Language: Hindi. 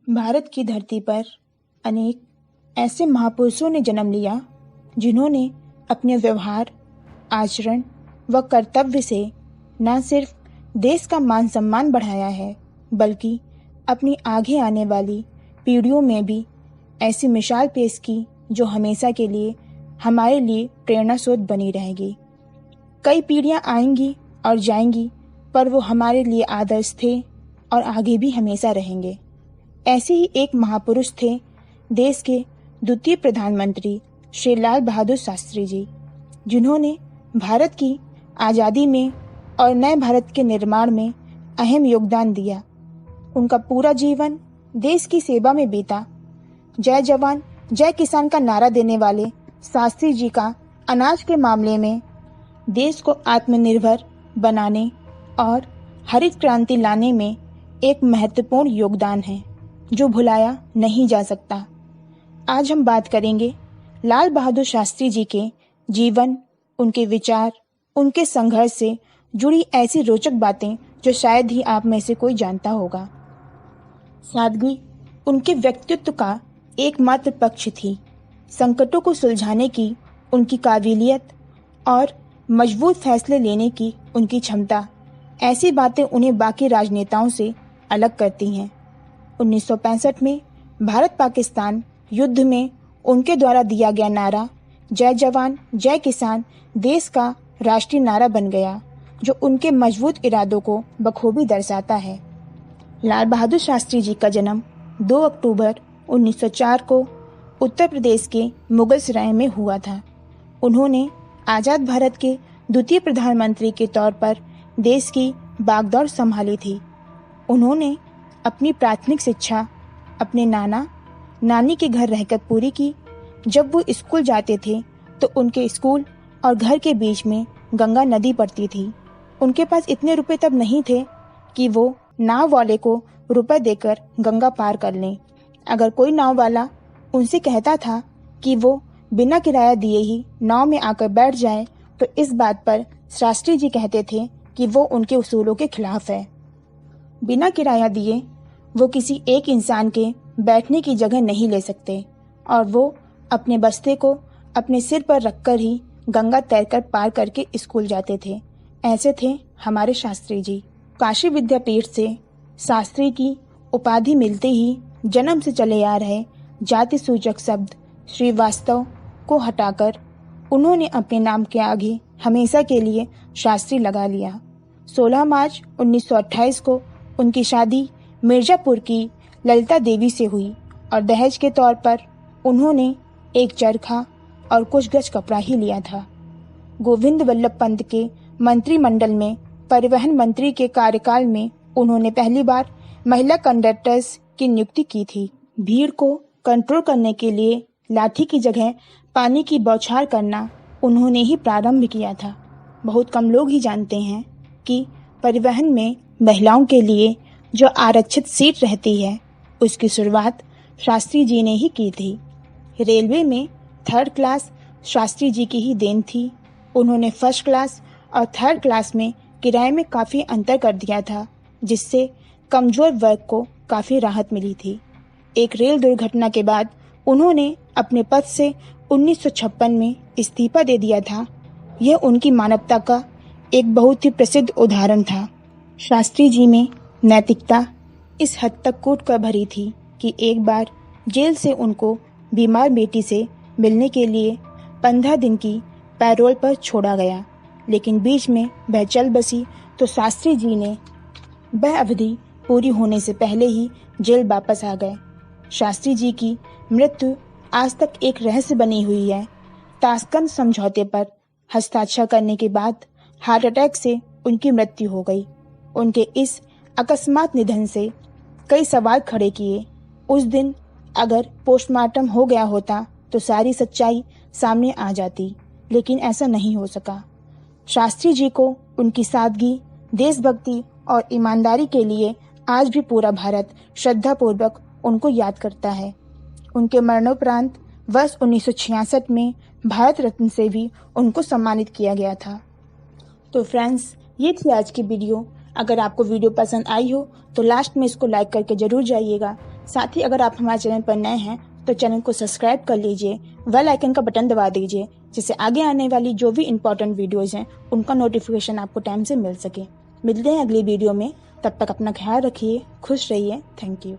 भारत की धरती पर अनेक ऐसे महापुरुषों ने जन्म लिया जिन्होंने अपने व्यवहार, आचरण व कर्तव्य से न सिर्फ देश का मान सम्मान बढ़ाया है, बल्कि अपनी आगे आने वाली पीढ़ियों में भी ऐसी मिसाल पेश की जो हमेशा के लिए हमारे लिए प्रेरणा स्रोत बनी रहेगी। कई पीढ़ियां आएंगी और जाएंगी, पर वो हमारे लिए आदर्श थे और आगे भी हमेशा रहेंगे। ऐसे ही एक महापुरुष थे देश के द्वितीय प्रधानमंत्री श्री लाल बहादुर शास्त्री जी, जिन्होंने भारत की आज़ादी में और नए भारत के निर्माण में अहम योगदान दिया। उनका पूरा जीवन देश की सेवा में बीता। जय जवान जय किसान का नारा देने वाले शास्त्री जी का अनाज के मामले में देश को आत्मनिर्भर बनाने और हरित क्रांति लाने में एक महत्वपूर्ण योगदान है जो भुलाया नहीं जा सकता। आज हम बात करेंगे लाल बहादुर शास्त्री जी के जीवन, उनके विचार, उनके संघर्ष से जुड़ी ऐसी रोचक बातें जो शायद ही आप में से कोई जानता होगा। सादगी उनके व्यक्तित्व का एकमात्र पक्ष थी। संकटों को सुलझाने की उनकी काबिलियत और मजबूत फैसले लेने की उनकी क्षमता, ऐसी बातें उन्हें बाकी राजनेताओं से अलग करती हैं। 1965 में भारत पाकिस्तान युद्ध में उनके द्वारा दिया गया नारा जय जवान जय किसान देश का राष्ट्रीय नारा बन गया, जो उनके मजबूत इरादों को बखूबी दर्शाता है। लाल बहादुर शास्त्री जी का जन्म 2 अक्टूबर 1904 को उत्तर प्रदेश के मुगलसराय में हुआ था। उन्होंने आज़ाद भारत के द्वितीय प्रधानमंत्री के तौर पर देश की बागडोर संभाली थी। उन्होंने अपनी प्राथमिक शिक्षा अपने नाना नानी के घर रहकर पूरी की। जब वो स्कूल जाते थे तो उनके स्कूल और घर के बीच में गंगा नदी पड़ती थी। उनके पास इतने रुपए तब नहीं थे कि वो नाव वाले को रुपए देकर गंगा पार कर लें। अगर कोई नाव वाला उनसे कहता था कि वो बिना किराया दिए ही नाव में आकर बैठ जाए, तो इस बात पर शास्त्री जी कहते थे कि वो उनके उसूलों के खिलाफ है। बिना किराया दिए वो किसी एक इंसान के बैठने की जगह नहीं ले सकते और वो अपने बस्ते को अपने सिर पर रखकर ही गंगा तैरकर पार करके स्कूल जाते थे। ऐसे थे हमारे शास्त्री जी। काशी विद्यापीठ से शास्त्री की उपाधि मिलते ही जन्म से चले आ रहे जाति सूचक शब्द श्रीवास्तव को हटाकर उन्होंने अपने नाम के आगे हमेशा के लिए शास्त्री लगा लिया। 16 मार्च 1928 को उनकी शादी मिर्जापुर की ललिता देवी से हुई और दहेज के तौर पर उन्होंने एक चरखा और कुछ गज कपड़ा ही लिया था। गोविंद वल्लभ पंत के मंत्रिमंडल में परिवहन मंत्री के कार्यकाल में उन्होंने पहली बार महिला कंडक्टर्स की नियुक्ति की थी। भीड़ को कंट्रोल करने के लिए लाठी की जगह पानी की बौछार करना उन्होंने ही प्रारंभ किया था। बहुत कम लोग ही जानते हैं कि परिवहन में महिलाओं के लिए जो आरक्षित सीट रहती है, उसकी शुरुआत शास्त्री जी ने ही की थी। रेलवे में 3rd क्लास शास्त्री जी की ही देन थी। उन्होंने 1st क्लास और 3rd क्लास में किराए में काफ़ी अंतर कर दिया था, जिससे कमज़ोर वर्ग को काफ़ी राहत मिली थी। एक रेल दुर्घटना के बाद उन्होंने अपने पद से 1956 में इस्तीफा दे दिया था। यह उनकी मानवता का एक बहुत ही प्रसिद्ध उदाहरण था। शास्त्री जी में नैतिकता इस हद तक कूट कर भरी थी कि एक बार जेल से उनको बीमार बेटी से मिलने के लिए 15 दिन की पैरोल पर छोड़ा गया, लेकिन बीच में वह चल बसी तो शास्त्री जी ने वह अवधि पूरी होने से पहले ही जेल वापस आ गए। शास्त्री जी की मृत्यु आज तक एक रहस्य बनी हुई है। ताशकंद समझौते पर हस्ताक्षर करने के बाद हार्ट अटैक से उनकी मृत्यु हो गई। उनके इस अकस्मात निधन से कई सवाल खड़े किए। उस दिन अगर पोस्टमार्टम हो गया होता तो सारी सच्चाई सामने आ जाती, लेकिन ऐसा नहीं हो सका। शास्त्री जी को उनकी सादगी, देशभक्ति और ईमानदारी के लिए आज भी पूरा भारत श्रद्धापूर्वक उनको याद करता है। उनके मरणोपरांत वर्ष 1966 में भारत रत्न से भी उनको सम्मानित किया गया था। तो फ्रेंड्स, ये थी आज की वीडियो। अगर आपको वीडियो पसंद आई हो तो लास्ट में इसको लाइक करके ज़रूर जाइएगा। साथ ही अगर आप हमारे चैनल पर नए हैं तो चैनल को सब्सक्राइब कर लीजिए, बेल आइकन का बटन दबा दीजिए, जिससे आगे आने वाली जो भी इम्पोर्टेंट वीडियोज़ हैं उनका नोटिफिकेशन आपको टाइम से मिल सके। मिलते हैं अगली वीडियो में, तब तक अपना ख्याल रखिए, खुश रहिए। Thank you.